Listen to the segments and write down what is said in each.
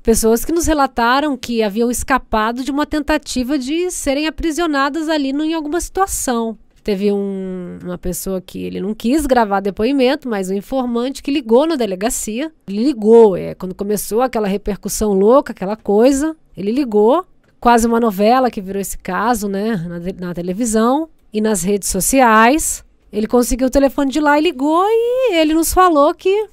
Pessoas que nos relataram que haviam escapado de uma tentativa de serem aprisionadas ali em alguma situação. Teve uma pessoa que ele não quis gravar depoimento, mas um informante que ligou na delegacia. Ele ligou, quando começou aquela repercussão louca, aquela coisa, ele ligou. Quase uma novela que virou esse caso, né, na televisão e nas redes sociais. Ele conseguiu o telefone de lá e ligou e ele nos falou que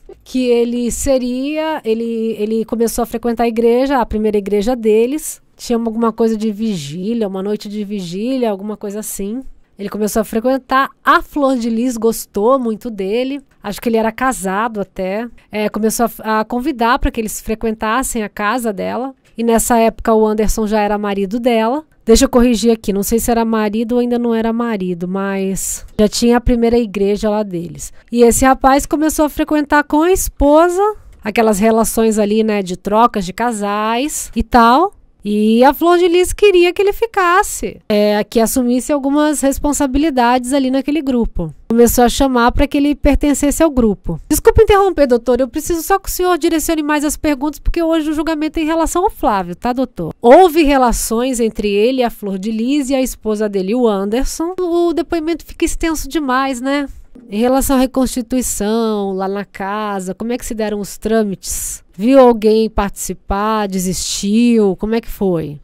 ele começou a frequentar a igreja, a primeira igreja deles. Tinha alguma coisa de vigília, uma noite de vigília, alguma coisa assim. Ele começou a frequentar, a Flor de Lis gostou muito dele, acho que ele era casado até. Começou a convidar para que eles frequentassem a casa dela. E nessa época o Anderson já era marido dela. Deixa eu corrigir aqui, não sei se era marido ou ainda não era marido, mas já tinha a primeira igreja lá deles. E esse rapaz começou a frequentar com a esposa, aquelas relações ali, né, de trocas de casais e tal. E a Flor de Lis queria que ele ficasse, que assumisse algumas responsabilidades ali naquele grupo. Começou a chamar para que ele pertencesse ao grupo. Desculpa interromper, doutor, eu preciso só que o senhor direcione mais as perguntas, porque hoje o julgamento é em relação ao Flávio, tá, doutor? Houve relações entre ele, a Flor de Lis e a esposa dele, o Anderson. O depoimento fica extenso demais, né? Em relação à reconstituição, lá na casa, como é que se deram os trâmites? Viu alguém participar? Desistiu? Como é que foi?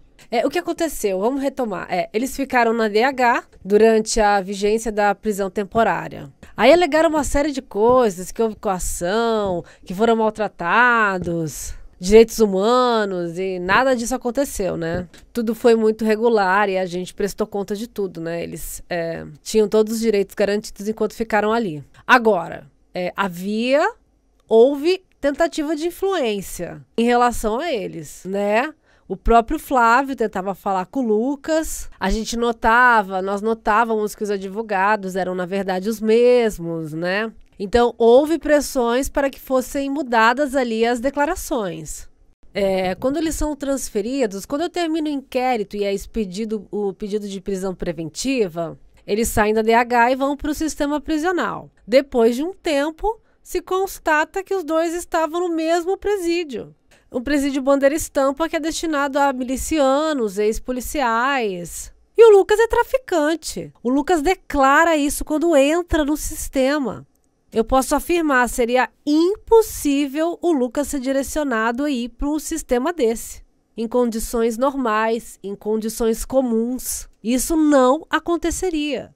O que aconteceu? Vamos retomar. Eles ficaram na DH durante a vigência da prisão temporária. Aí alegaram uma série de coisas, que houve coação, que foram maltratados, direitos humanos, e nada disso aconteceu, né? Tudo foi muito regular e a gente prestou conta de tudo, né? Eles tinham todos os direitos garantidos enquanto ficaram ali. Agora, houve tentativa de influência em relação a eles, né? O próprio Flávio tentava falar com o Lucas. Nós notávamos que os advogados eram, na verdade, os mesmos, né? Então, houve pressões para que fossem mudadas ali as declarações. Quando eles são transferidos, quando eu termino o inquérito e é expedido o pedido de prisão preventiva, eles saem da DH e vão para o sistema prisional. Depois de um tempo, se constata que os dois estavam no mesmo presídio. Um presídio bandeira estampa que é destinado a milicianos, ex-policiais. E o Lucas é traficante. O Lucas declara isso quando entra no sistema. Eu posso afirmar, seria impossível o Lucas ser direcionado aí para um sistema desse. Em condições normais, em condições comuns. Isso não aconteceria.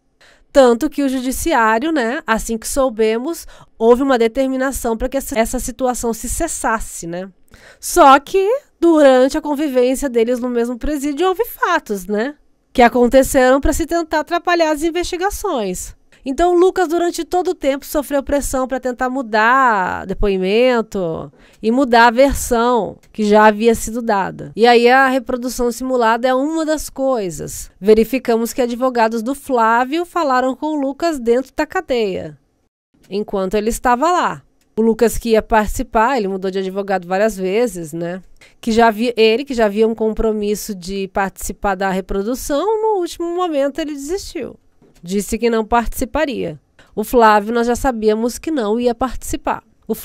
Tanto que o judiciário, né, assim que soubemos, houve uma determinação para que essa situação se cessasse, né? Só que, durante a convivência deles no mesmo presídio, houve fatos, né? Que aconteceram para se tentar atrapalhar as investigações. Então, o Lucas, durante todo o tempo, sofreu pressão para tentar mudar depoimento e mudar a versão que já havia sido dada. E aí, a reprodução simulada é uma das coisas. Verificamos que advogados do Flávio falaram com o Lucas dentro da cadeia, enquanto ele estava lá. O Lucas que ia participar, ele mudou de advogado várias vezes, né? Que já havia um compromisso de participar da reprodução, no último momento ele desistiu. Disse que não participaria. O Flávio, nós já sabíamos que não ia participar. O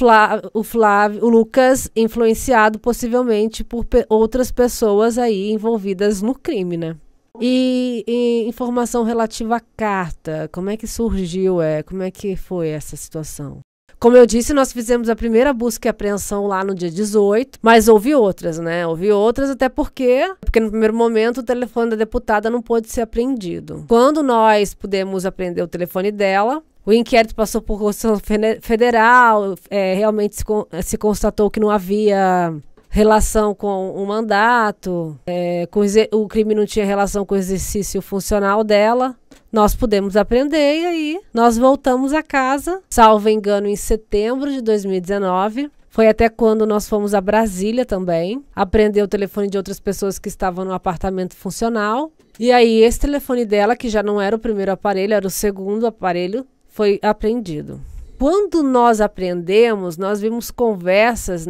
Lucas, influenciado possivelmente por outras pessoas aí envolvidas no crime, né? E informação relativa à carta, como é que surgiu? Como é que foi essa situação? Como eu disse, nós fizemos a primeira busca e apreensão lá no dia 18, mas houve outras, né? Houve outras até porque no primeiro momento o telefone da deputada não pôde ser apreendido. Quando nós pudemos apreender o telefone dela, o inquérito passou por Constituição Federal, realmente se constatou que não havia relação com o mandato, o crime não tinha relação com o exercício funcional dela. Nós pudemos aprender e aí nós voltamos a casa, salvo engano, em setembro de 2019. Foi até quando nós fomos a Brasília também, aprender o telefone de outras pessoas que estavam no apartamento funcional. E aí esse telefone dela, que já não era o primeiro aparelho, era o segundo aparelho, foi apreendido. Quando nós aprendemos, nós vimos conversas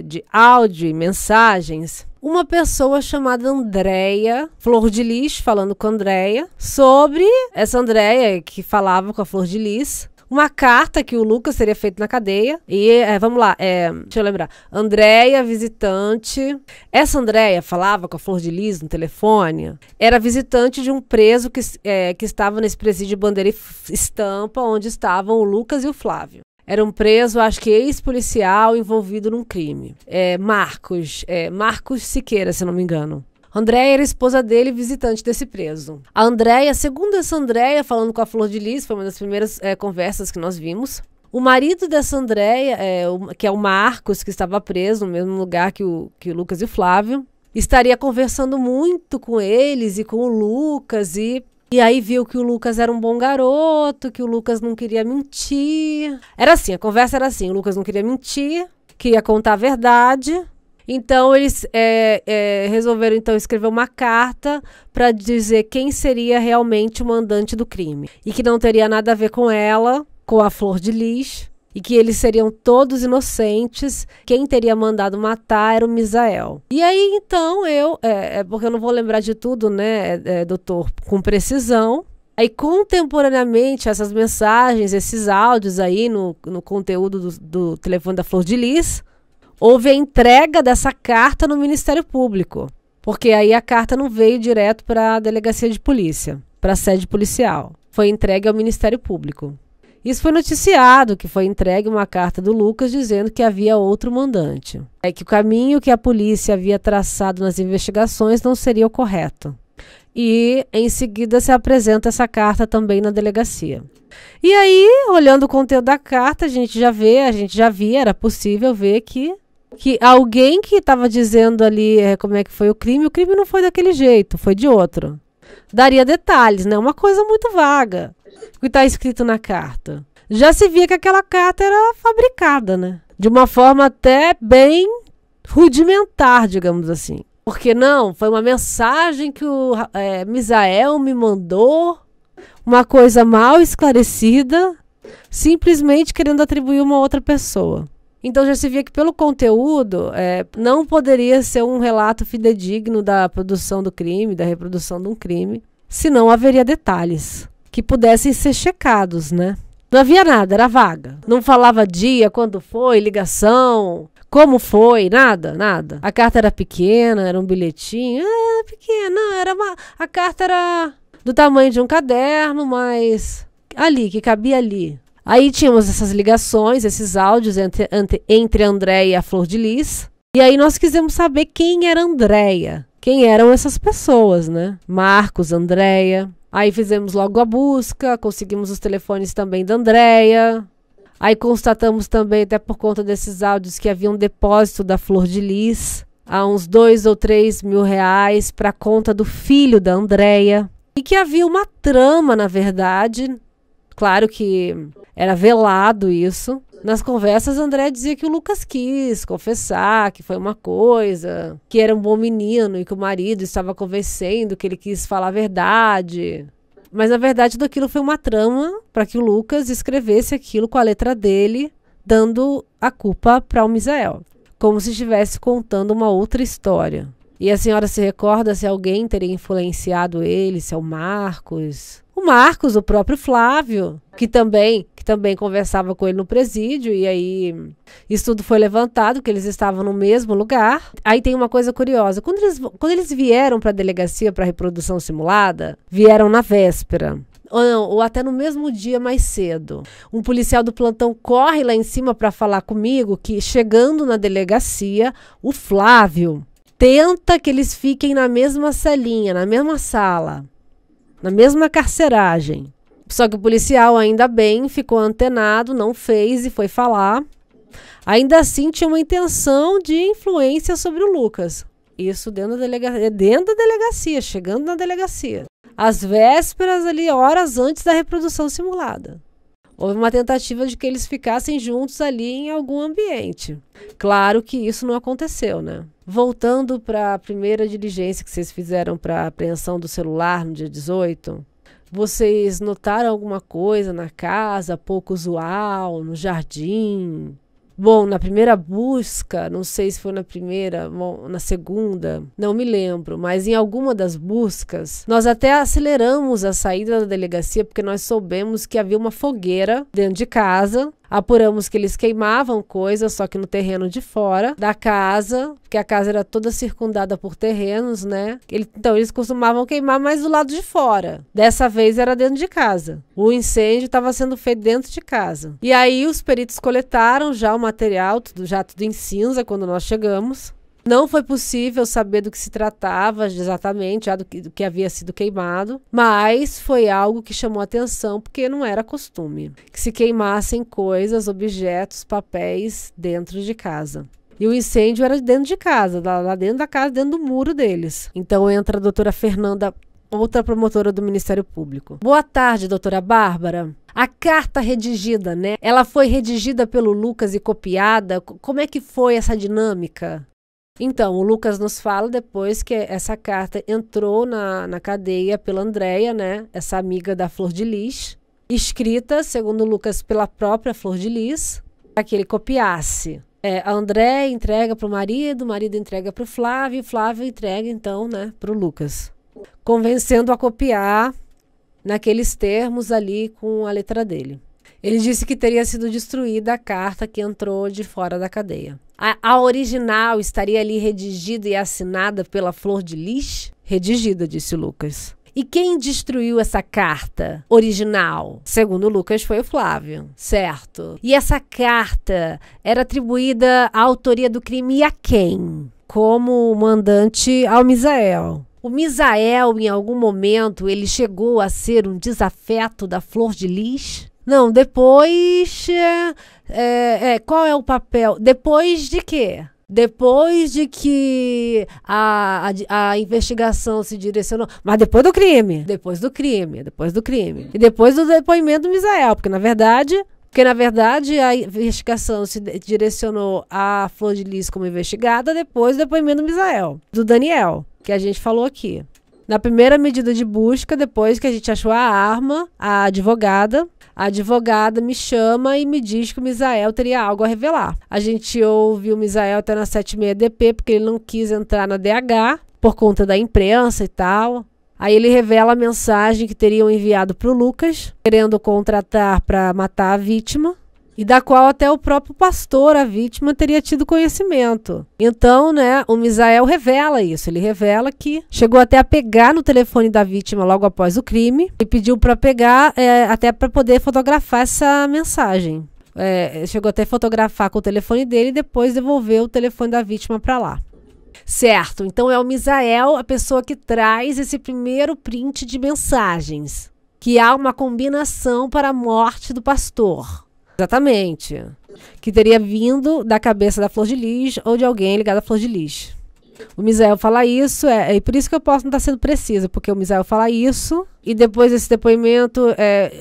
de áudio e mensagens. Uma pessoa chamada Andréia, Flor de Lis, falando com a Andréia, sobre essa Andréia que falava com a Flor de Lis, uma carta que o Lucas teria feito na cadeia. E, vamos lá, deixa eu lembrar. Andréia, visitante. Essa Andréia falava com a Flor de Lis no telefone. Era visitante de um preso que estava nesse presídio Bandeira e Estampa, onde estavam o Lucas e o Flávio. Era um preso, acho que ex-policial, envolvido num crime. Marcos Siqueira, se não me engano. Andréia era esposa dele, visitante desse preso. A Andréia, segundo essa Andréia, falando com a Flor de Lis, foi uma das primeiras conversas que nós vimos. O marido dessa Andréia, que é o Marcos, que estava preso no mesmo lugar que o Lucas e o Flávio, estaria conversando muito com eles e com o Lucas e aí viu que o Lucas era um bom garoto, que o Lucas não queria mentir. Era assim, a conversa era assim, o Lucas não queria mentir, queria contar a verdade. Então, eles resolveram então escrever uma carta para dizer quem seria realmente o mandante do crime. E que não teria nada a ver com ela, com a Flor de Lis, e que eles seriam todos inocentes. Quem teria mandado matar era o Misael. E aí, então, porque eu não vou lembrar de tudo, né, doutor, com precisão. Aí, contemporaneamente, essas mensagens, esses áudios aí no conteúdo do telefone da Flor de Lis, houve a entrega dessa carta no Ministério Público, porque aí a carta não veio direto para a delegacia de polícia, para a sede policial. Foi entregue ao Ministério Público. Isso foi noticiado, que foi entregue uma carta do Lucas dizendo que havia outro mandante. Que o caminho que a polícia havia traçado nas investigações não seria o correto. E, em seguida, se apresenta essa carta também na delegacia. E aí, olhando o conteúdo da carta, a gente já via, era possível ver que alguém que estava dizendo ali como é que foi o crime não foi daquele jeito, foi de outro. Daria detalhes, né? Uma coisa muito vaga. O que está escrito na carta. Já se via que aquela carta era fabricada, né? De uma forma até bem rudimentar, digamos assim. Porque não, foi uma mensagem que o Misael me mandou, uma coisa mal esclarecida, simplesmente querendo atribuir uma outra pessoa. Então já se via que pelo conteúdo não poderia ser um relato fidedigno da produção do crime, da reprodução de um crime, senão haveria detalhes que pudessem ser checados, né? Não havia nada, era vaga. Não falava dia, quando foi, ligação, como foi, nada. A carta era pequena, era um bilhetinho, pequena, a carta era do tamanho de um caderno, mas que cabia ali. Aí tínhamos essas ligações, esses áudios entre Andréia e a Flor de Lis. E aí nós quisemos saber quem era Andréia. Quem eram essas pessoas, né? Marcos, Andréia. Aí fizemos logo a busca, conseguimos os telefones também da Andréia. Aí constatamos também, até por conta desses áudios, que havia um depósito da Flor de Lis a uns 2 ou 3 mil reais para a conta do filho da Andréia. E que havia uma trama, na verdade. Claro que era velado isso. Nas conversas, André dizia que o Lucas quis confessar que foi uma coisa, que era um bom menino e que o marido estava convencendo que ele quis falar a verdade. Mas, na verdade, tudo aquilo foi uma trama para que o Lucas escrevesse aquilo com a letra dele, dando a culpa para o Misael, como se estivesse contando uma outra história. E a senhora se recorda se alguém teria influenciado ele, se é o Marcos... o próprio Flávio, que também conversava com ele no presídio, e aí isso tudo foi levantado, que eles estavam no mesmo lugar. Aí tem uma coisa curiosa, quando eles vieram para a delegacia para reprodução simulada, vieram na véspera, ou até no mesmo dia mais cedo. Um policial do plantão corre lá em cima para falar comigo que, chegando na delegacia, o Flávio tenta que eles fiquem na mesma celinha, na mesma sala, na mesma carceragem. Só que o policial, ainda bem, ficou antenado, não fez e foi falar. Ainda assim, tinha uma intenção de influência sobre o Lucas. Isso dentro da delegacia, chegando na delegacia. Às vésperas, ali, horas antes da reprodução simulada. Houve uma tentativa de que eles ficassem juntos ali em algum ambiente. Claro que isso não aconteceu, né? Voltando para a primeira diligência que vocês fizeram para a apreensão do celular no dia 18, vocês notaram alguma coisa na casa pouco usual, no jardim? Bom, na primeira busca, não sei se foi na primeira, bom, na segunda, não me lembro, mas em alguma das buscas, nós até aceleramos a saída da delegacia porque nós soubemos que havia uma fogueira dentro de casa. Apuramos que eles queimavam coisas, só que no terreno de fora da casa, porque a casa era toda circundada por terrenos, né? Então, eles costumavam queimar mais do lado de fora. Dessa vez era dentro de casa. O incêndio estava sendo feito dentro de casa. E aí, os peritos coletaram já o material, tudo em cinza, quando nós chegamos. Não foi possível saber do que se tratava exatamente, já do que havia sido queimado, mas foi algo que chamou atenção porque não era costume que se queimassem coisas, objetos, papéis dentro de casa. E o incêndio era dentro de casa, lá dentro da casa, dentro do muro deles. Então entra a doutora Fernanda, outra promotora do Ministério Público. Boa tarde, doutora Bárbara. A carta redigida, né? Ela foi redigida pelo Lucas e copiada. Como é que foi essa dinâmica? Então, o Lucas nos fala depois que essa carta entrou na cadeia pela Andréia, né? Essa amiga da Flor de Lis, escrita, segundo o Lucas, pela própria Flor de Lis, para que ele copiasse. A Andréia entrega para o marido entrega para o Flávio entrega, então, né, para o Lucas, convencendo a copiar naqueles termos ali com a letra dele. Ele disse que teria sido destruída a carta que entrou de fora da cadeia. A original estaria ali redigida e assinada pela Flor de Lis? Redigida, disse o Lucas. E quem destruiu essa carta original? Segundo o Lucas, foi o Flávio, certo? E essa carta era atribuída à autoria do crime a quem? Como mandante ao Misael. O Misael, em algum momento, ele chegou a ser um desafeto da Flor de Lis? Não, depois... qual é o papel? Depois de quê? Depois de que a investigação se direcionou... Mas depois do crime. Depois do crime. E depois do depoimento do Misael. Porque, na verdade, a investigação se direcionou à Flor de Lis como investigada depois do depoimento do Misael. Do Daniel, que a gente falou aqui. Na primeira medida de busca, depois que a gente achou a arma, a advogada me chama e me diz que o Misael teria algo a revelar. A gente ouve o Misael até na 76DP, porque ele não quis entrar na DH, por conta da imprensa e tal. Aí ele revela a mensagem que teriam enviado para o Lucas, querendo contratar para matar a vítima, e da qual até o próprio pastor, a vítima, teria tido conhecimento. Então, né, o Misael revela isso. Ele revela que chegou até a pegar no telefone da vítima logo após o crime e pediu para pegar até para poder fotografar essa mensagem. Chegou até a fotografar com o telefone dele e depois devolveu o telefone da vítima para lá. Certo, então é o Misael a pessoa que traz esse primeiro print de mensagens, que há uma combinação para a morte do pastor. Exatamente. Que teria vindo da cabeça da Flor de Lis ou de alguém ligado à Flor de Lis. O Misael fala isso, e por isso que eu posso não estar sendo preciso, porque o Misael fala isso, e depois desse depoimento,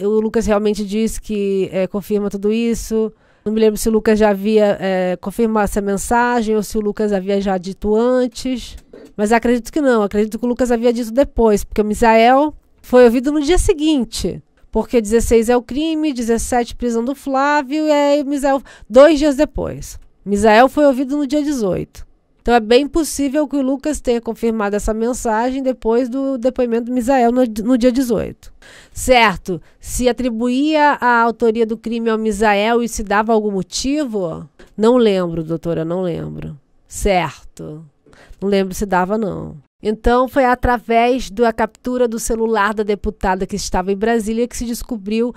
o Lucas realmente diz que confirma tudo isso. Não me lembro se o Lucas já havia confirmado essa mensagem ou se o Lucas havia já dito antes. Mas acredito que não, acredito que o Lucas havia dito depois, porque o Misael foi ouvido no dia seguinte. Porque 16 é o crime, 17 prisão do Flávio, e aí o Misael 2 dias depois. Misael foi ouvido no dia 18. Então é bem possível que o Lucas tenha confirmado essa mensagem depois do depoimento do Misael no dia 18. Certo? Se atribuía a autoria do crime ao Misael e se dava algum motivo? Não lembro, doutora, não lembro. Certo. Não lembro se dava, não. Então, foi através da captura do celular da deputada que estava em Brasília que se descobriu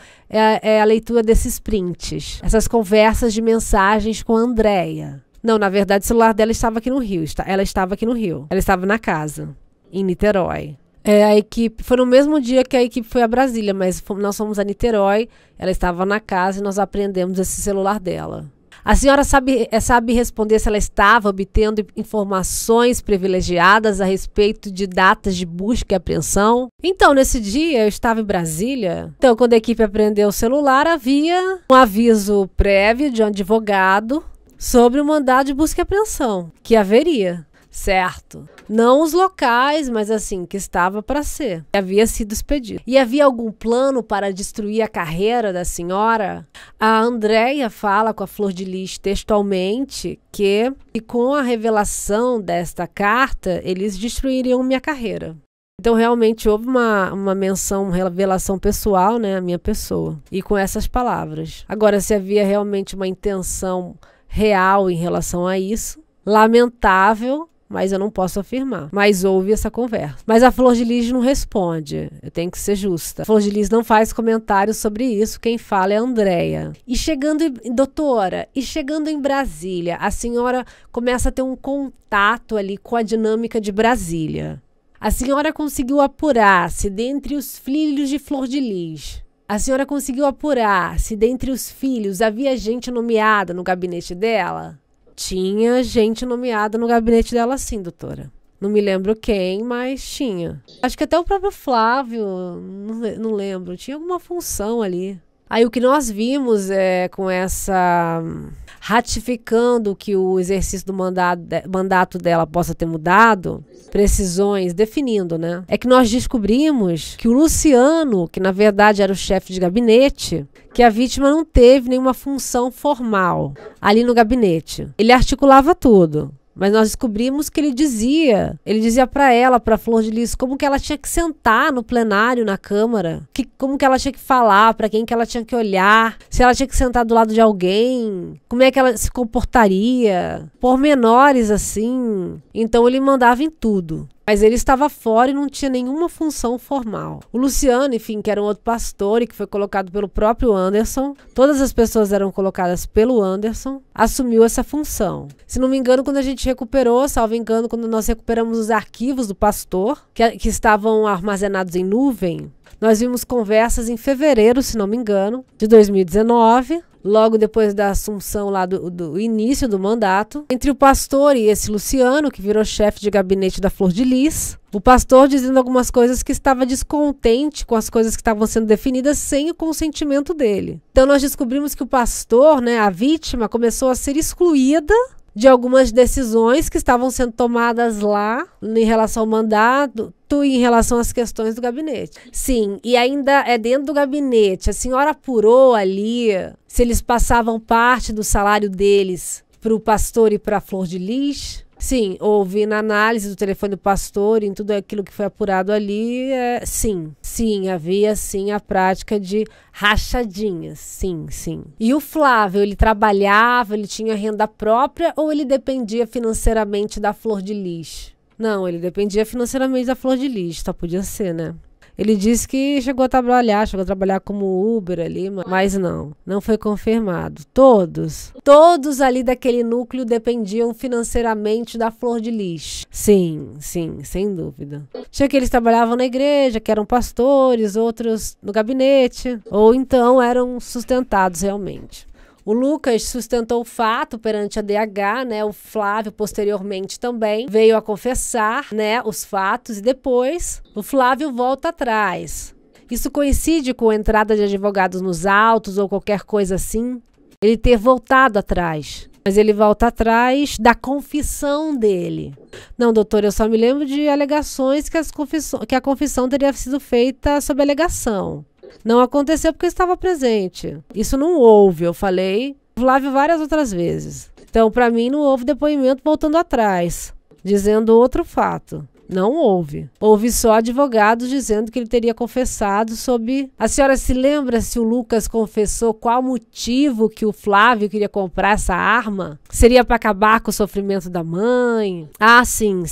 a leitura desses prints. Essas conversas de mensagens com a Andréia. Não, na verdade, o celular dela estava aqui no Rio. Ela estava aqui no Rio. Ela estava na casa, em Niterói. A equipe, foi no mesmo dia que a equipe foi a Brasília, mas nós fomos a Niterói. Ela estava na casa e nós apreendemos esse celular dela. A senhora sabe responder se ela estava obtendo informações privilegiadas a respeito de datas de busca e apreensão? Então, nesse dia, eu estava em Brasília. Então, quando a equipe apreendeu o celular, havia um aviso prévio de um advogado sobre o mandado de busca e apreensão, que haveria. certo? Não os locais, mas assim, que estava para ser. Havia sido expedido. E havia algum plano para destruir a carreira da senhora? A Andréia fala com a Flor de Lis textualmente que com a revelação desta carta, eles destruiriam minha carreira. Então, realmente, houve uma menção, uma revelação pessoal, né, a minha pessoa. E com essas palavras. Agora, se havia realmente uma intenção real em relação a isso, lamentável, mas eu não posso afirmar. Mas houve essa conversa. Mas a Flor de Lis não responde. Eu tenho que ser justa. A Flor de Lis não faz comentários sobre isso. Quem fala é a Andréia. E chegando, doutora, em Brasília, a senhora começa a ter um contato ali com a dinâmica de Brasília. A senhora conseguiu apurar se dentre os filhos de Flor de Lis, a senhora conseguiu apurar se dentre os filhos havia gente nomeada no gabinete dela? Tinha gente nomeada no gabinete dela, sim, doutora. Não me lembro quem, mas tinha. Acho que até o próprio Flávio, não lembro, tinha alguma função ali. Aí o que nós vimos com essa ratificando que o exercício do mandato dela possa ter mudado, precisões, definindo, né? É que nós descobrimos que o Luciano, que na verdade era o chefe de gabinete, que a vítima não teve nenhuma função formal ali no gabinete. Ele articulava tudo. Mas nós descobrimos que ele dizia para ela, para Flor de Lis, como que ela tinha que sentar no plenário, na Câmara, como que ela tinha que falar, para quem que ela tinha que olhar, se ela tinha que sentar do lado de alguém, como é que ela se comportaria, pormenores assim. Então ele mandava em tudo. Mas ele estava fora e não tinha nenhuma função formal. O Luciano, enfim, que era um outro pastor e que foi colocado pelo próprio Anderson, todas as pessoas eram colocadas pelo Anderson, assumiu essa função. Se não me engano, quando a gente recuperou, salvo engano, quando nós recuperamos os arquivos do pastor, que estavam armazenados em nuvem, nós vimos conversas em fevereiro, se não me engano, de 2019, logo depois da assunção lá do início do mandato, entre o pastor e esse Luciano, que virou chefe de gabinete da Flor de Lis. O pastor dizendo algumas coisas que estava descontente com as coisas que estavam sendo definidas sem o consentimento dele. Então nós descobrimos que o pastor, né, a vítima, começou a ser excluída de algumas decisões que estavam sendo tomadas lá em relação ao mandato e em relação às questões do gabinete. Sim, e ainda é dentro do gabinete. A senhora apurou ali se eles passavam parte do salário deles para o pastor e para a Flor de Lis? Sim, houve na análise do telefone do pastor, em tudo aquilo que foi apurado ali, sim. Sim, havia sim a prática de rachadinhas, sim. E o Flávio, ele trabalhava, ele tinha renda própria ou ele dependia financeiramente da Flor de Lis? Não, ele dependia financeiramente da Flor de Lis, só podia ser, né? Ele disse que chegou a trabalhar como Uber ali, mas não foi confirmado. Todos ali daquele núcleo dependiam financeiramente da Flor de Lis. Sim, sem dúvida. Tinha que eles trabalhavam na igreja, que eram pastores, outros no gabinete, ou então eram sustentados realmente. O Lucas sustentou o fato perante a DH, né? O Flávio, posteriormente, também veio a confessar, né, os fatos e depois o Flávio volta atrás. Isso coincide com a entrada de advogados nos autos ou qualquer coisa assim? Ele ter voltado atrás. Mas ele volta atrás da confissão dele. Não, doutor, eu só me lembro de alegações que a confissão teria sido feita sob alegação. Não aconteceu porque eu estava presente. Isso não houve, eu falei Flávio várias outras vezes. Então, para mim, não houve depoimento voltando atrás, dizendo outro fato. Não houve. Houve só advogados dizendo que ele teria confessado sobre... A senhora se lembra se o Lucas confessou qual motivo que o Flávio queria comprar essa arma? Seria para acabar com o sofrimento da mãe? Ah, sim.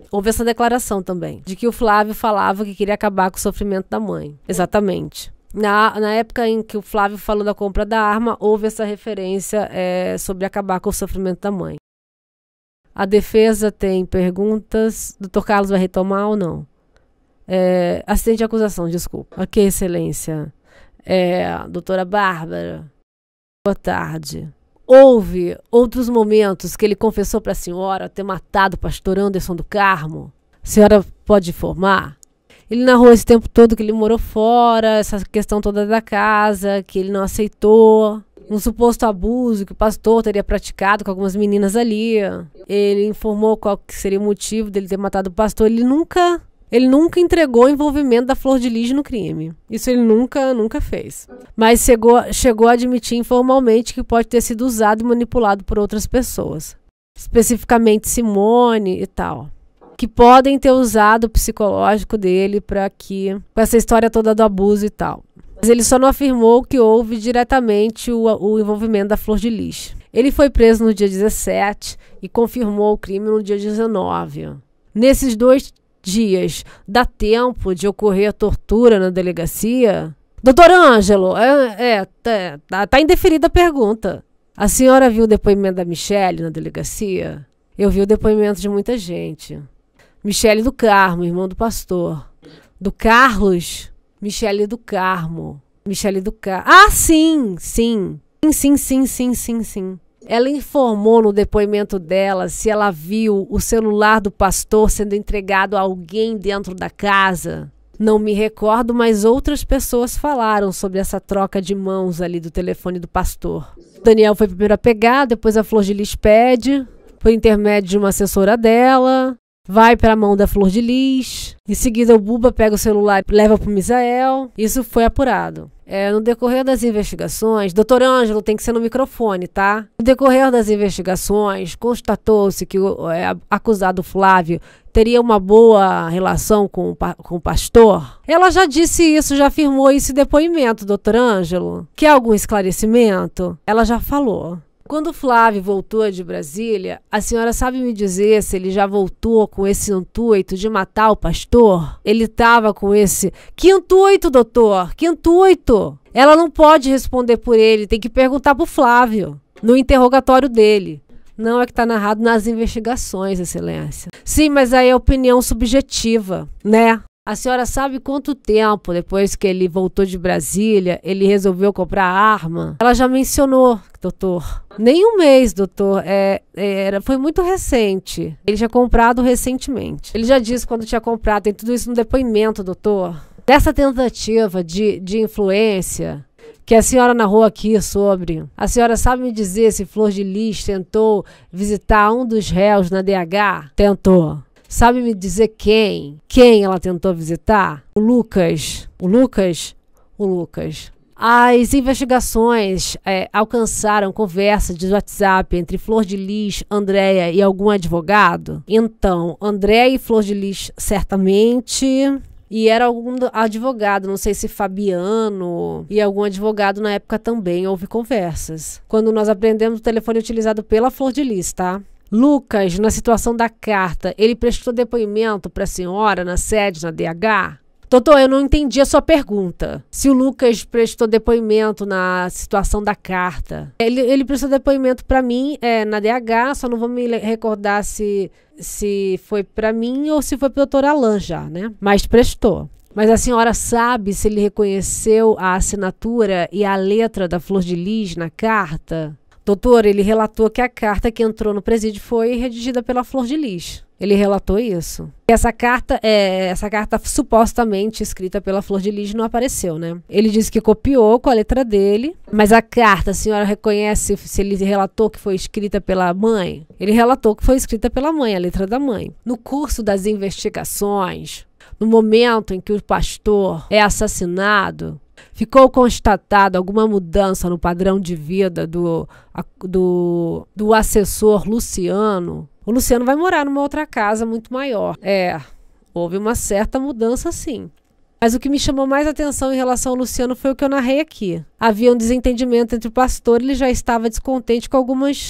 Houve essa declaração também, de que o Flávio falava que queria acabar com o sofrimento da mãe. Exatamente. Na época em que o Flávio falou da compra da arma, houve essa referência sobre acabar com o sofrimento da mãe. A defesa tem perguntas. Dr. Carlos vai retomar ou não? Assistente de acusação, desculpa. Ok, excelência. Doutora Bárbara, boa tarde. Houve outros momentos que ele confessou para a senhora ter matado o pastor Anderson do Carmo? A senhora pode informar? Ele narrou esse tempo todo que ele morou fora, essa questão toda da casa, que ele não aceitou. um suposto abuso que o pastor teria praticado com algumas meninas ali. Ele informou qual que seria o motivo dele ter matado o pastor. Ele nunca entregou o envolvimento da Flor de Lis no crime. Isso ele nunca fez. Mas chegou a admitir informalmente que pode ter sido usado e manipulado por outras pessoas. Especificamente Simone e tal. Que podem ter usado o psicológico dele com essa história toda do abuso e tal. Mas ele só não afirmou que houve diretamente o envolvimento da Flor de Lis. Ele foi preso no dia 17 e confirmou o crime no dia 19. Nesses 2 dias, dá tempo de ocorrer a tortura na delegacia? Doutor Ângelo, tá indeferida a pergunta. A senhora viu o depoimento da Michele na delegacia? Eu vi o depoimento de muita gente. Michele do Carmo, irmão do pastor. Do Carlos, Michele do Carmo. Michele do Carmo. Ah, sim. Sim. Ela informou no depoimento dela se ela viu o celular do pastor sendo entregado a alguém dentro da casa. Não me recordo, mas outras pessoas falaram sobre essa troca de mãos ali do telefone do pastor. Daniel foi primeiro a pegar, depois a Flor de Lis pede, por intermédio de uma assessora dela. Vai para a mão da Flor de Lis. Em seguida, o Buba pega o celular e leva para o Misael. Isso foi apurado. No decorrer das investigações, doutor Ângelo, tem que ser no microfone, tá? No decorrer das investigações, constatou-se que o acusado Flávio teria uma boa relação com o pastor. Ela já disse isso, já afirmou esse depoimento, doutor Ângelo. Quer algum esclarecimento? Ela já falou. Quando o Flávio voltou de Brasília, a senhora sabe me dizer se ele já voltou com esse intuito de matar o pastor? Ele estava com esse... Que intuito, doutor? Que intuito? Ela não pode responder por ele, tem que perguntar pro Flávio, no interrogatório dele. Não, é que está narrado nas investigações, Excelência. Sim, mas aí é opinião subjetiva, né? A senhora sabe quanto tempo depois que ele voltou de Brasília, ele resolveu comprar arma? Ela já mencionou, doutor. Nem um mês, doutor. Foi muito recente. Ele tinha comprado recentemente. Ele já disse quando tinha comprado. Tem tudo isso no depoimento, doutor. Dessa tentativa de influência que a senhora narrou aqui sobre, a senhora sabe me dizer se Flor de Lis tentou visitar um dos réus na DH? Tentou. Sabe me dizer quem? Quem ela tentou visitar? O Lucas. O Lucas? O Lucas. As investigações alcançaram conversa de WhatsApp entre Flor de Lis, Andréia e algum advogado? Então, Andréia e Flor de Lis, certamente... E era algum advogado, não sei se Fabiano, e algum advogado na época também houve conversas. Quando nós aprendemos o telefone utilizado pela Flor de Lis, tá? Lucas, na situação da carta, ele prestou depoimento para a senhora na sede, na DH? Doutor, eu não entendi a sua pergunta. Se o Lucas prestou depoimento na situação da carta. Ele prestou depoimento para mim na DH, só não vou me recordar se foi para mim ou se foi para o doutor Alain já, né? Mas prestou. Mas a senhora sabe se ele reconheceu a assinatura e a letra da Flor de Lis na carta? Doutor, ele relatou que a carta que entrou no presídio foi redigida pela Flor de Lis. Ele relatou isso. Essa carta supostamente escrita pela Flor de Lis não apareceu, né? Ele disse que copiou com a letra dele, mas a carta, a senhora reconhece se ele relatou que foi escrita pela mãe? Ele relatou que foi escrita pela mãe, a letra da mãe. No curso das investigações, no momento em que o pastor é assassinado, ficou constatada alguma mudança no padrão de vida do assessor Luciano? O Luciano vai morar numa outra casa muito maior. Houve uma certa mudança, sim. Mas o que me chamou mais atenção em relação ao Luciano foi o que eu narrei aqui. Havia um desentendimento entre o pastor, ele já estava descontente com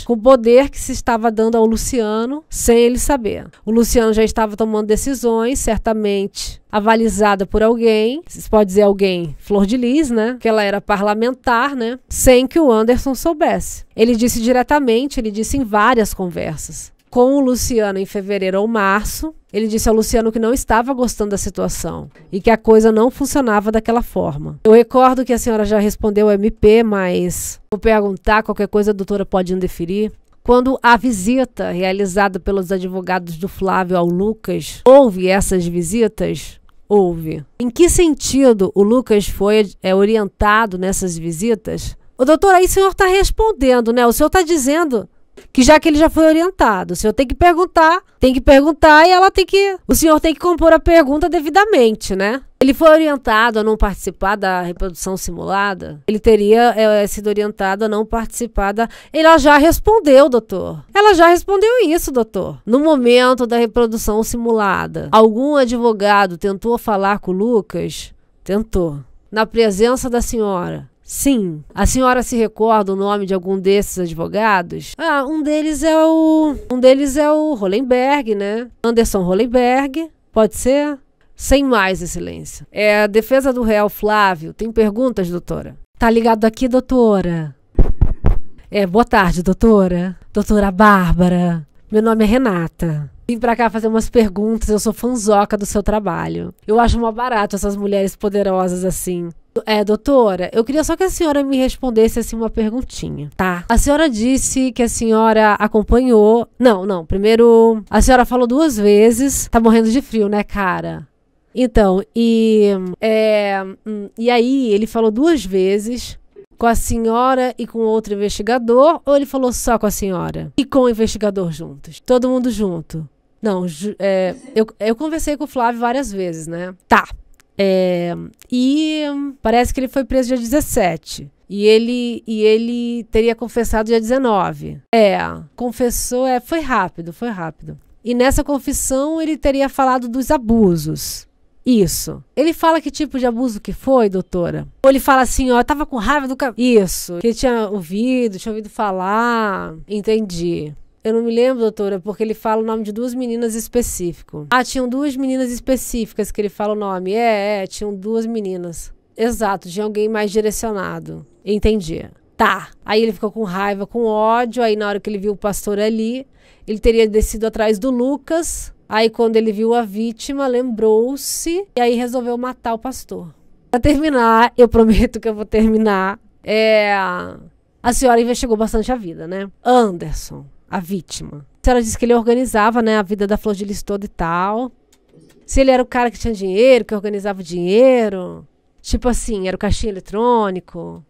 o poder que se estava dando ao Luciano, sem ele saber. O Luciano já estava tomando decisões, certamente avalizada por alguém, se pode dizer alguém, Flor de Lis, né? Que ela era parlamentar, né? Sem que o Anderson soubesse. Ele disse diretamente, ele disse em várias conversas com o Luciano em fevereiro ou março. Ele disse ao Luciano que não estava gostando da situação e que a coisa não funcionava daquela forma. Eu recordo que a senhora já respondeu ao MP, mas vou perguntar, qualquer coisa a doutora pode indeferir. Quando a visita realizada pelos advogados do Flávio ao Lucas, houve essas visitas? Houve. Em que sentido o Lucas foi orientado nessas visitas? Ô, doutor, aí o senhor está respondendo, né? O senhor está dizendo que já que ele já foi orientado, o senhor tem que perguntar e o senhor tem que compor a pergunta devidamente, né? Ele foi orientado a não participar da reprodução simulada? Ele teria sido orientado a não participar da... Ela já respondeu, doutor. Ela já respondeu isso, doutor. No momento da reprodução simulada, algum advogado tentou falar com o Lucas? Tentou. Na presença da senhora? Sim. A senhora se recorda o nome de algum desses advogados? Um deles é o Hollenberg, né? Anderson Hollenberg. Pode ser? Sem mais, excelência. A defesa do réu Flávio. Tem perguntas, doutora? Tá ligado aqui, doutora? Boa tarde, doutora. Doutora Bárbara. Meu nome é Renata. Vim pra cá fazer umas perguntas. Eu sou fanzoca do seu trabalho. Eu acho mó barato essas mulheres poderosas assim. Doutora, eu queria só que a senhora me respondesse assim uma perguntinha, tá? A senhora disse que a senhora acompanhou... Não, primeiro a senhora falou 2 vezes. Tá morrendo de frio, né, cara? Então, e aí ele falou 2 vezes com a senhora e com outro investigador, ou ele falou só com a senhora? E com o investigador juntos? Todo mundo junto? Não, eu conversei com o Flávio várias vezes, né? Tá. E parece que ele foi preso dia 17. E ele teria confessado dia 19. Confessou, foi rápido. E nessa confissão ele teria falado dos abusos. Isso. Ele fala que tipo de abuso que foi, doutora? Ou ele fala assim, tava com raiva do... Isso. Que ele tinha ouvido falar. Entendi. Eu não me lembro, doutora, porque ele fala o nome de 2 meninas específico. Tinham 2 meninas específicas que ele fala o nome. Tinham 2 meninas. Exato, tinha alguém mais direcionado. Entendi. Tá. Aí ele ficou com raiva, com ódio. Aí na hora que ele viu o pastor ali, ele teria descido atrás do Lucas. Aí quando ele viu a vítima, lembrou-se e aí resolveu matar o pastor. Pra terminar, eu prometo que eu vou terminar. A senhora investigou bastante a vida, né? Anderson, a vítima. A senhora disse que ele organizava, né, a vida da Flor de Lis toda e tal. Se ele era o cara que tinha dinheiro, que organizava o dinheiro. Tipo assim, era o caixinha eletrônico.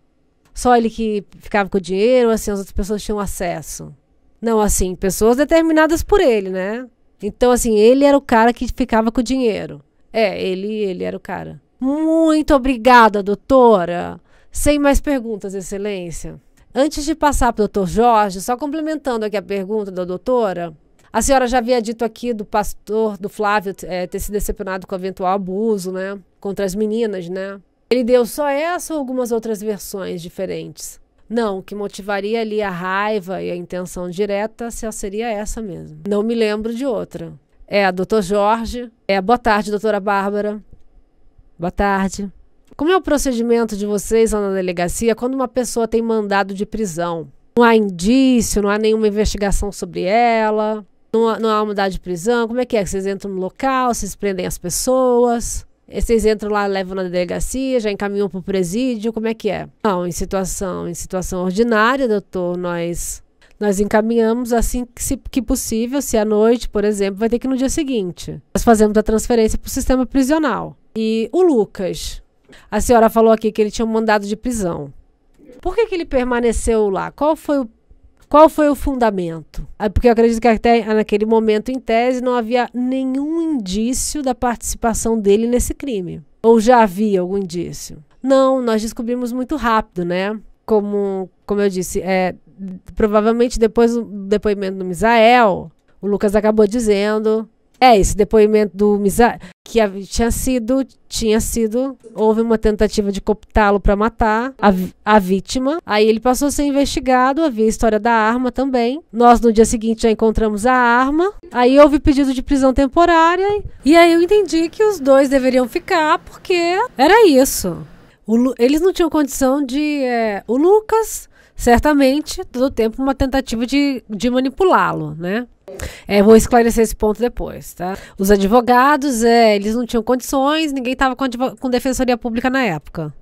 Só ele que ficava com o dinheiro, assim, as outras pessoas tinham acesso. Não, assim, pessoas determinadas por ele, né? Então, assim, ele era o cara que ficava com o dinheiro. Ele era o cara. Muito obrigada, doutora. Sem mais perguntas, excelência. Antes de passar para o doutor Jorge, só complementando aqui a pergunta da doutora, a senhora já havia dito aqui do pastor, do Flávio, ter se decepcionado com o eventual abuso, né? Contra as meninas, né? Ele deu só essa ou algumas outras versões diferentes? Não, o que motivaria ali a raiva e a intenção direta só seria essa mesmo. Não me lembro de outra. Doutor Jorge. Boa tarde, doutora Bárbara. Boa tarde. Como é o procedimento de vocês lá na delegacia quando uma pessoa tem mandado de prisão? Não há indício, não há nenhuma investigação sobre ela, não há mandado de prisão? Como é que é? Vocês entram no local, vocês prendem as pessoas? Vocês entram lá, levam na delegacia, já encaminham para o presídio, como é que é? Não, em situação ordinária, doutor, nós encaminhamos assim que possível, se à noite, por exemplo, vai ter que ir no dia seguinte. Nós fazemos a transferência para o sistema prisional. E o Lucas, a senhora falou aqui que ele tinha um mandado de prisão. Por que ele permaneceu lá? Qual foi o fundamento? Porque eu acredito que até naquele momento, em tese, não havia nenhum indício da participação dele nesse crime. Ou já havia algum indício? Não, nós descobrimos muito rápido, né? Como eu disse, provavelmente depois do depoimento do Misael, o Lucas acabou dizendo... esse depoimento do Misael, que tinha sido, houve uma tentativa de cooptá-lo para matar a vítima. Aí ele passou a ser investigado, havia a história da arma também. Nós no dia seguinte já encontramos a arma. Aí houve pedido de prisão temporária. E aí eu entendi que os 2 deveriam ficar, porque era isso. Eles não tinham condição de... o Lucas, certamente, todo o tempo uma tentativa de manipulá-lo, né? Vou esclarecer esse ponto depois, tá? Os advogados, eles não tinham condições, ninguém estava com defensoria pública na época.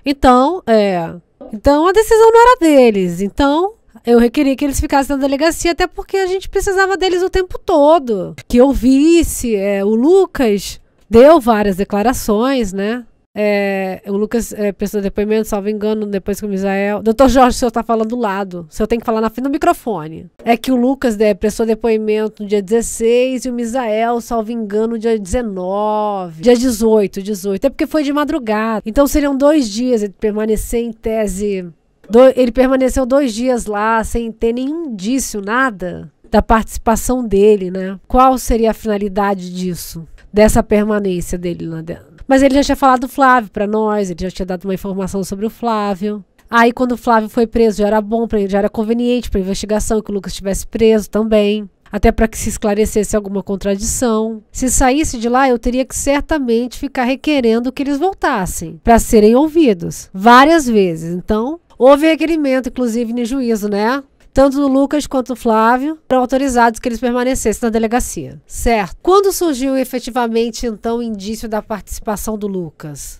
Então a decisão não era deles. Então, eu requeri que eles ficassem na delegacia, até porque a gente precisava deles o tempo todo. Que ouvisse, o Lucas deu várias declarações, né? O Lucas prestou depoimento, salvo engano, depois que o Misael... Doutor Jorge, o senhor tá falando do lado. O senhor tem que falar na frente do microfone. É que o Lucas prestou depoimento no dia 16 e o Misael, salvo engano, no dia 19. Dia 18. É porque foi de madrugada. Então seriam 2 dias ele permanecer em tese... Ele permaneceu 2 dias lá sem ter nenhum indício, nada da participação dele, né? Qual seria a finalidade disso? Dessa permanência dele lá dentro? Mas ele já tinha falado do Flávio para nós, ele já tinha dado uma informação sobre o Flávio. Aí quando o Flávio foi preso, já era bom para ele, já era conveniente para a investigação que o Lucas estivesse preso também. Até para que se esclarecesse alguma contradição. Se saísse de lá, eu teria que certamente ficar requerendo que eles voltassem para serem ouvidos várias vezes. Então, houve requerimento, inclusive, no juízo, né? Tanto o Lucas quanto o Flávio foram autorizados que eles permanecessem na delegacia. Certo. Quando surgiu efetivamente, então, o indício da participação do Lucas?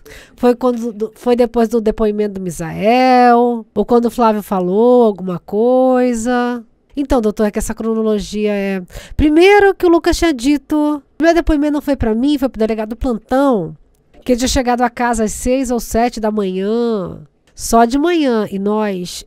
Foi depois do depoimento do Misael? Ou quando o Flávio falou alguma coisa? Então, doutor, é que essa cronologia é... Primeiro que o Lucas tinha dito... O meu depoimento não foi para mim, foi para o delegado do plantão. Que ele tinha chegado a casa às 6 ou 7 da manhã. Só de manhã. E nós...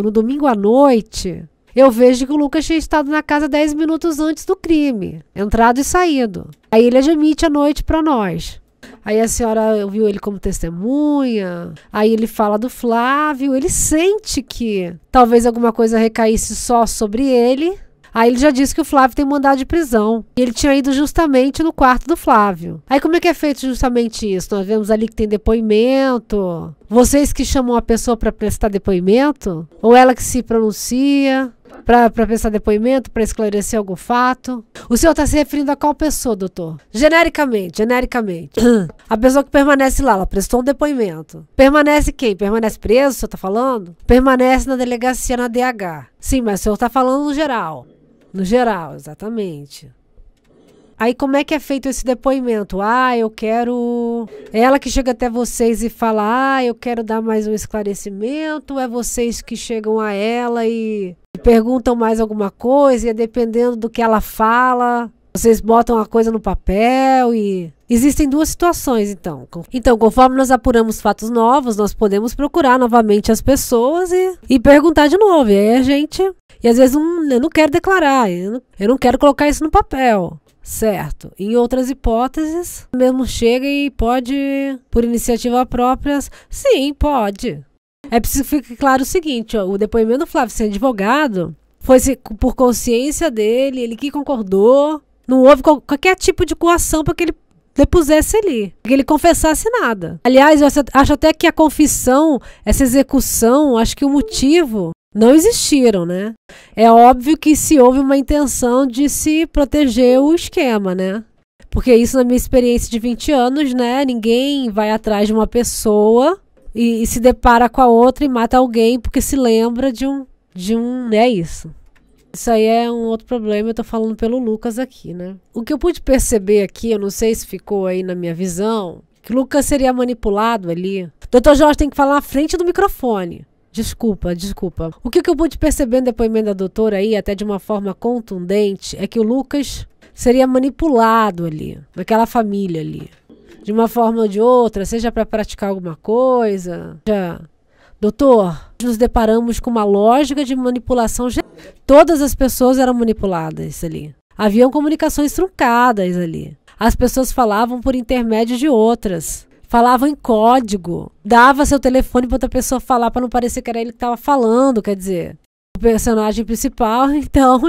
no domingo à noite, eu vejo que o Lucas tinha estado na casa 10 minutos antes do crime, entrado e saído. Aí ele admite à noite para nós. Aí a senhora viu ele como testemunha, aí ele fala do Flávio, ele sente que talvez alguma coisa recaísse só sobre ele. Aí ele já disse que o Flávio tem mandado de prisão. E ele tinha ido justamente no quarto do Flávio. Aí como é que é feito justamente isso? Nós vemos ali que tem depoimento. Vocês que chamam a pessoa para prestar depoimento? Ou ela que se pronuncia para prestar depoimento, para esclarecer algum fato? O senhor está se referindo a qual pessoa, doutor? Genericamente. A pessoa que permanece lá, ela prestou um depoimento. Permanece quem? Permanece preso, o senhor está falando? Permanece na delegacia, na DH. Sim, mas o senhor está falando no geral. No geral, exatamente. Aí como é que é feito esse depoimento? Eu quero... É ela que chega até vocês e fala, eu quero dar mais um esclarecimento? Ou é vocês que chegam a ela e perguntam mais alguma coisa? E dependendo do que ela fala, vocês botam a coisa no papel e... Existem 2 situações, então. Então, conforme nós apuramos fatos novos, nós podemos procurar novamente as pessoas e perguntar de novo. E aí a gente... E às vezes eu não quero declarar, eu não quero colocar isso no papel. Certo. Em outras hipóteses, mesmo chega e pode, por iniciativa própria, sim, pode. É preciso que fique claro o seguinte, o depoimento do Flávio sem advogado foi por consciência dele, ele que concordou, não houve qualquer tipo de coação para que ele depusesse ali, que ele confessasse nada. Aliás, eu acho até que a confissão, essa execução, acho que o motivo... não existiram, né? É óbvio que se houve uma intenção de se proteger o esquema, né? Porque isso, na minha experiência de 20 anos, né? Ninguém vai atrás de uma pessoa e se depara com a outra e mata alguém porque se lembra de um... É isso. Isso aí é um outro problema, eu tô falando pelo Lucas aqui, né? O que eu pude perceber aqui, eu não sei se ficou aí na minha visão, que o Lucas seria manipulado ali. Doutor Jorge tem que falar na frente do microfone. Desculpa. O que eu pude perceber no depoimento da doutora aí, até de uma forma contundente, é que o Lucas seria manipulado ali, naquela família ali. De uma forma ou de outra, seja para praticar alguma coisa. Doutor, nos deparamos com uma lógica de manipulação. Todas as pessoas eram manipuladas ali. Haviam comunicações truncadas ali. As pessoas falavam por intermédio de outras. Falavam em código. Dava seu telefone para outra pessoa falar para não parecer que era ele que estava falando, quer dizer. O personagem principal, então,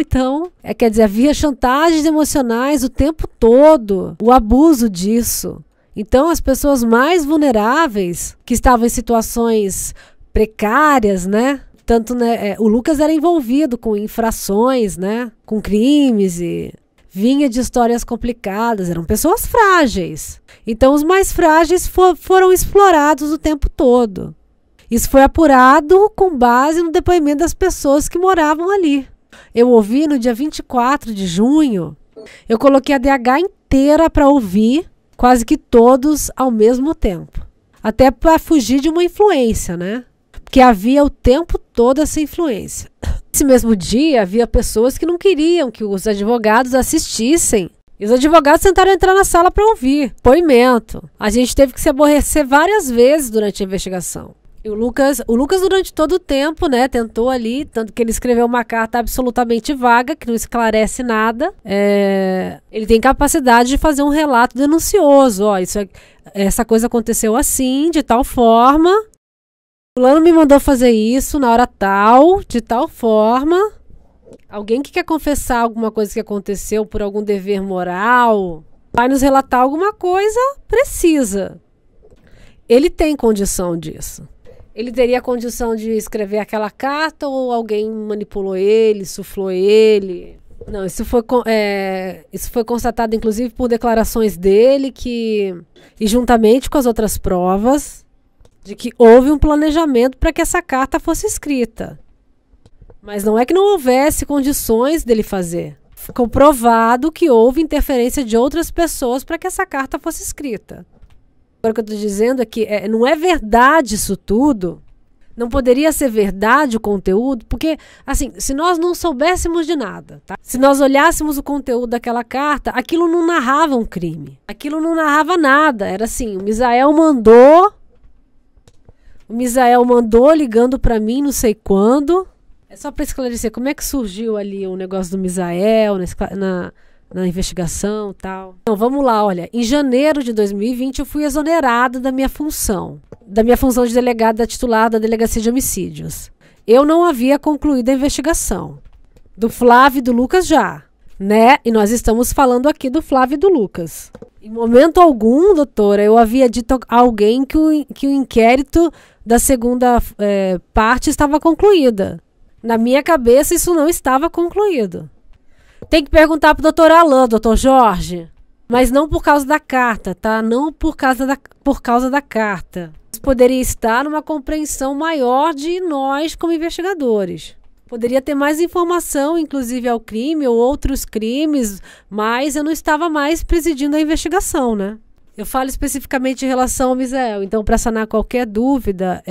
quer dizer, havia chantagens emocionais o tempo todo. O abuso disso. Então, as pessoas mais vulneráveis, que estavam em situações precárias, né? Tanto, né, o Lucas era envolvido com infrações, né? Com crimes e vinha de histórias complicadas, eram pessoas frágeis. Então, os mais frágeis foram explorados o tempo todo. Isso foi apurado com base no depoimento das pessoas que moravam ali. Eu ouvi no dia 24 de junho, eu coloquei a DH inteira para ouvir, quase que todos ao mesmo tempo. Até para fugir de uma influência, né? Porque havia o tempo todo essa influência. Nesse mesmo dia, havia pessoas que não queriam que os advogados assistissem E os advogados tentaram entrar na sala para ouvir depoimento. A gente teve que se aborrecer várias vezes durante a investigação. E o Lucas durante todo o tempo, né, tentou ali, tanto que ele escreveu uma carta absolutamente vaga, que não esclarece nada. Ele tem capacidade de fazer um relato denuncioso. Ó, essa coisa aconteceu assim, de tal forma. O fulano me mandou fazer isso na hora tal, de tal forma. Alguém que quer confessar alguma coisa que aconteceu por algum dever moral, vai nos relatar alguma coisa, precisa. Ele tem condição disso. Ele teria condição de escrever aquela carta ou alguém manipulou ele, suflou ele? Não, isso foi constatado inclusive por declarações dele e juntamente com as outras provas de que houve um planejamento para que essa carta fosse escrita. Mas não é que não houvesse condições dele fazer. Ficou provado que houve interferência de outras pessoas para que essa carta fosse escrita. Agora o que eu estou dizendo é que não é verdade isso tudo. Não poderia ser verdade o conteúdo, porque, assim, se nós não soubéssemos de nada, tá? Se nós olhássemos o conteúdo daquela carta, aquilo não narrava um crime. Aquilo não narrava nada. Era assim, o Misael mandou ligando para mim não sei quando. É só para esclarecer como é que surgiu ali o negócio do Misael na investigação e tal. Então, vamos lá, olha. Em janeiro de 2020, eu fui exonerada da minha função de delegada titular da Delegacia de Homicídios. Eu não havia concluído a investigação. Do Flávio e do Lucas já, né? E nós estamos falando aqui do Flávio e do Lucas. Em momento algum, doutora, eu havia dito a alguém que o inquérito da segunda parte estava concluída. Na minha cabeça, isso não estava concluído. Tem que perguntar pro doutor Alain, doutor Jorge. Mas não por causa da carta, tá? Não por causa da carta. Isso poderia estar numa compreensão maior de nós como investigadores. Poderia ter mais informação, inclusive ao crime ou outros crimes, mas eu não estava mais presidindo a investigação, né? Eu falo especificamente em relação ao Misael. Então, para sanar qualquer dúvida,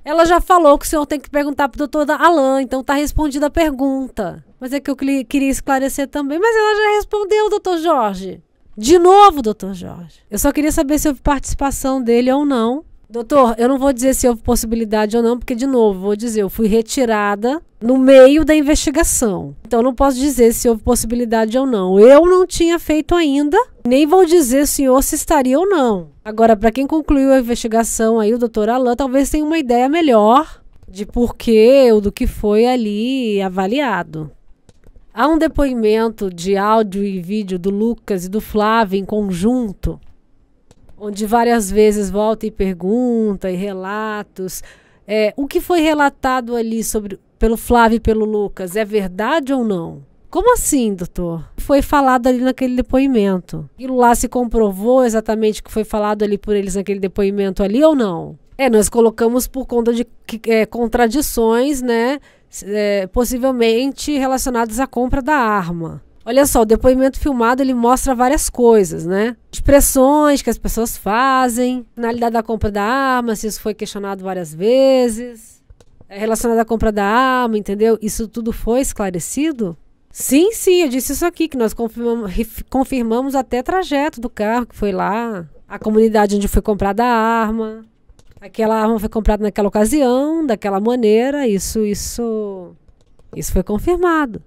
ela já falou que o senhor tem que perguntar para o doutor Alain, então está respondida a pergunta. Mas é que eu queria esclarecer também. Mas ela já respondeu, doutor Jorge. De novo, doutor Jorge. Eu só queria saber se houve participação dele ou não. Doutor, eu não vou dizer se houve possibilidade ou não, porque, de novo, vou dizer, eu fui retirada no meio da investigação. Então, eu não posso dizer se houve possibilidade ou não. Eu não tinha feito ainda, nem vou dizer, senhor, se estaria ou não. Agora, para quem concluiu a investigação aí, o doutor Alain, talvez tenha uma ideia melhor de porquê ou do que foi ali avaliado. Há um depoimento de áudio e vídeo do Lucas e do Flávio em conjunto, onde várias vezes volta e pergunta e relatos. O que foi relatado ali pelo Flávio e pelo Lucas é verdade ou não? Como assim, doutor? Foi falado ali naquele depoimento. Aquilo lá se comprovou exatamente o que foi falado ali por eles naquele depoimento ali ou não? Nós colocamos por conta de contradições, né? Possivelmente relacionadas à compra da arma. Olha só, o depoimento filmado ele mostra várias coisas, né? Expressões que as pessoas fazem, finalidade da compra da arma, se isso foi questionado várias vezes, relacionado à compra da arma, entendeu? Isso tudo foi esclarecido? Sim, eu disse isso aqui, que nós confirmamos até trajeto do carro que foi lá, a comunidade onde foi comprada a arma, aquela arma foi comprada naquela ocasião, daquela maneira, isso foi confirmado.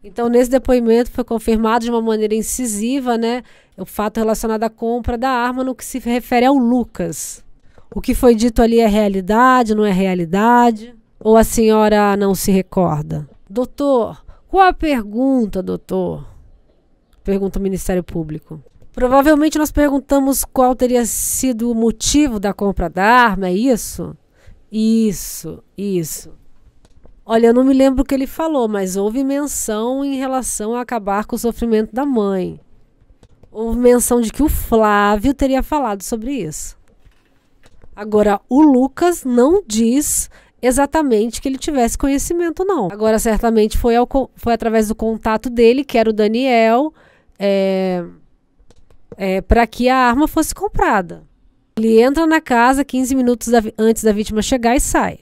Então, nesse depoimento foi confirmado de uma maneira incisiva, né, o fato relacionado à compra da arma no que se refere ao Lucas. O que foi dito ali é realidade, não é realidade? Ou a senhora não se recorda? Doutor, qual a pergunta, doutor? Pergunta o Ministério Público. Provavelmente nós perguntamos qual teria sido o motivo da compra da arma, é isso? Isso. Olha, eu não me lembro o que ele falou, mas houve menção em relação a acabar com o sofrimento da mãe. Houve menção de que o Flávio teria falado sobre isso. Agora, o Lucas não diz exatamente que ele tivesse conhecimento, não. Agora, certamente foi através do contato dele, que era o Daniel, para que a arma fosse comprada. Ele entra na casa 15 minutos antes da vítima chegar e sai.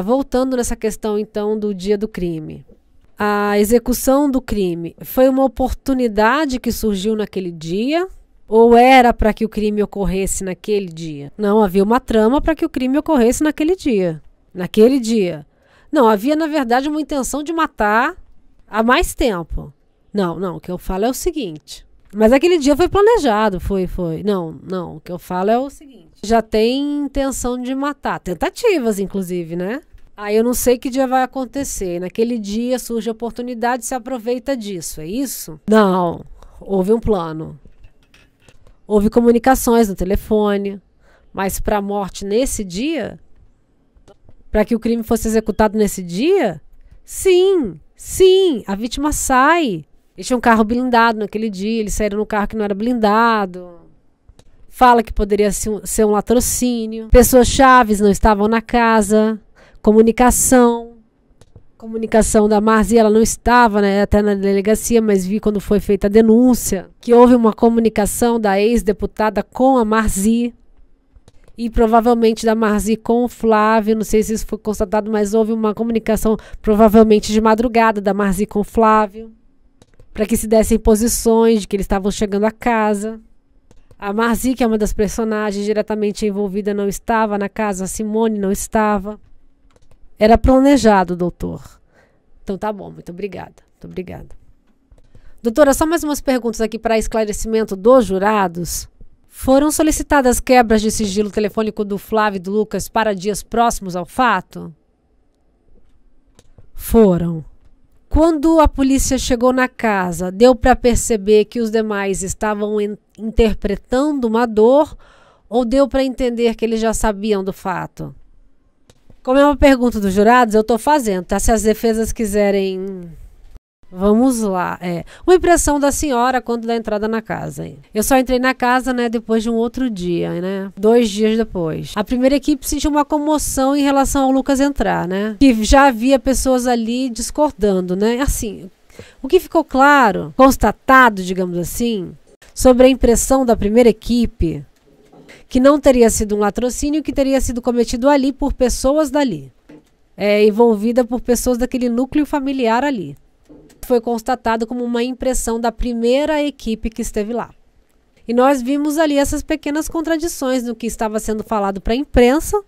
Voltando nessa questão, então, do dia do crime. a execução do crime foi uma oportunidade que surgiu naquele dia? Ou era para que o crime ocorresse naquele dia? Não, havia uma trama para que o crime ocorresse naquele dia. Naquele dia. Não, havia, na verdade, uma intenção de matar há mais tempo. Não, o que eu falo é o seguinte. Mas aquele dia foi planejado, foi. Não, o que eu falo é o seguinte. Já tem intenção de matar. Tentativas, inclusive, né? Aí eu não sei que dia vai acontecer. Naquele dia surge a oportunidade e se aproveita disso, é isso? Não, houve um plano. Houve comunicações no telefone, mas para a morte nesse dia? Para que o crime fosse executado nesse dia? Sim, a vítima sai. Eles tinham um carro blindado naquele dia, eles saíram no carro que não era blindado. Fala que poderia ser um latrocínio. Pessoas chaves não estavam na casa. Comunicação da Marzi, ela não estava, né, até na delegacia, mas vi quando foi feita a denúncia que houve uma comunicação da ex-deputada com a Marzi e provavelmente da Marzi com o Flávio, não sei se isso foi constatado, mas houve uma comunicação provavelmente de madrugada da Marzi com o Flávio para que se dessem posições de que eles estavam chegando à casa. A Marzi, que é uma das personagens diretamente envolvida, não estava na casa, a Simone não estava. Era planejado, doutor. Então tá bom, muito obrigada. Doutora, só mais umas perguntas aqui para esclarecimento dos jurados. Foram solicitadas quebras de sigilo telefônico do Flávio e do Lucas para dias próximos ao fato? Foram. Quando a polícia chegou na casa, deu para perceber que os demais estavam interpretando uma dor ou deu para entender que eles já sabiam do fato? Como é uma pergunta dos jurados, eu estou fazendo, tá? Se as defesas quiserem... Vamos lá. Uma impressão da senhora quando da entrada na casa. Eu só entrei na casa, né, depois de um outro dia, né? 2 dias depois. A primeira equipe sentiu uma comoção em relação ao Lucas entrar, né? Que já havia pessoas ali discordando, né? Assim, o que ficou claro, constatado, digamos assim, sobre a impressão da primeira equipe... que não teria sido um latrocínio, que teria sido cometido ali por pessoas dali. Envolvida por pessoas daquele núcleo familiar ali. Foi constatado como uma impressão da primeira equipe que esteve lá. E nós vimos ali essas pequenas contradições no que estava sendo falado para a imprensa,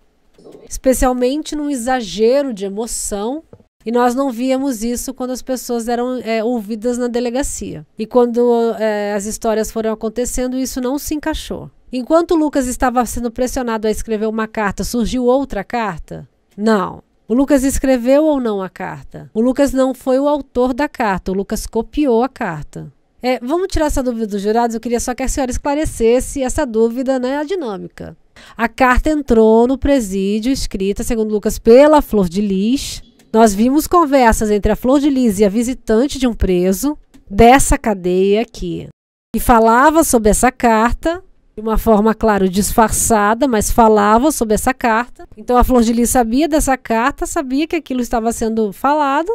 especialmente num exagero de emoção. E nós não víamos isso quando as pessoas eram ouvidas na delegacia. E quando as histórias foram acontecendo, isso não se encaixou. Enquanto o Lucas estava sendo pressionado a escrever uma carta, surgiu outra carta? Não. O Lucas escreveu ou não a carta? O Lucas não foi o autor da carta, o Lucas copiou a carta. Vamos tirar essa dúvida dos jurados, eu queria só que a senhora esclarecesse essa dúvida, né, a dinâmica. A carta entrou no presídio, escrita, segundo Lucas, pela Flor de Lis. Nós vimos conversas entre a Flor de Lis e a visitante de um preso dessa cadeia aqui, que falava sobre essa carta, de uma forma, claro, disfarçada, mas falava sobre essa carta. Então a Flor de Lis sabia dessa carta, sabia que aquilo estava sendo falado,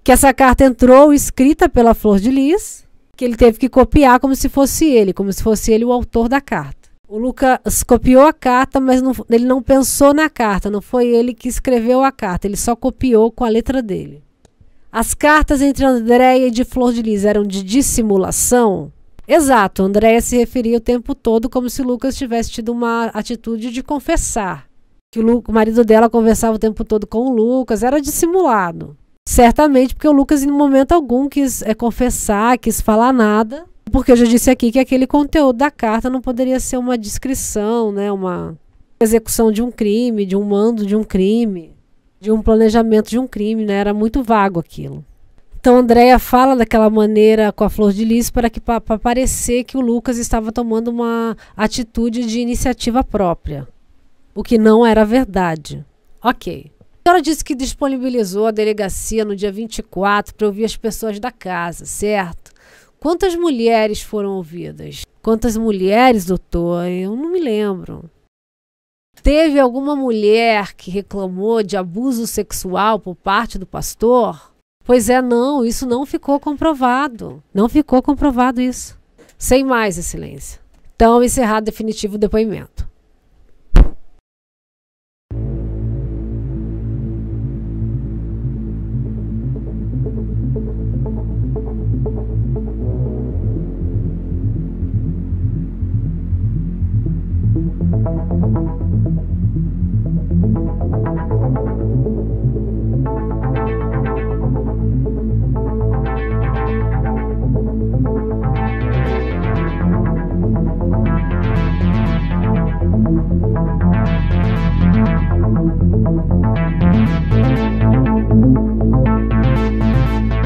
que essa carta entrou escrita pela Flor de Lis, que ele teve que copiar como se fosse ele o autor da carta. O Lucas copiou a carta, mas ele não pensou na carta, não foi ele que escreveu a carta, ele só copiou com a letra dele. As cartas entre Andréia e de Flor de Lis eram de dissimulação? Exato, Andréia se referia o tempo todo como se o Lucas tivesse tido uma atitude de confessar. Que o marido dela conversava o tempo todo com o Lucas, era dissimulado. Certamente porque o Lucas em momento algum quis confessar, quis falar nada. Porque eu já disse aqui que aquele conteúdo da carta não poderia ser uma descrição, né, uma execução de um crime, de um mando de um crime, de um planejamento de um crime, né, era muito vago aquilo. Então, Andréia fala daquela maneira com a Flor de Lis para parecer que o Lucas estava tomando uma atitude de iniciativa própria, o que não era verdade. Ok. A senhora disse que disponibilizou a delegacia no dia 24 para ouvir as pessoas da casa, certo? Quantas mulheres foram ouvidas? Quantas mulheres, doutor? Eu não me lembro. Teve alguma mulher que reclamou de abuso sexual por parte do pastor? Pois não, isso não ficou comprovado. Não ficou comprovado isso. Sem mais, Excelência. Então, encerrado definitivo o depoimento.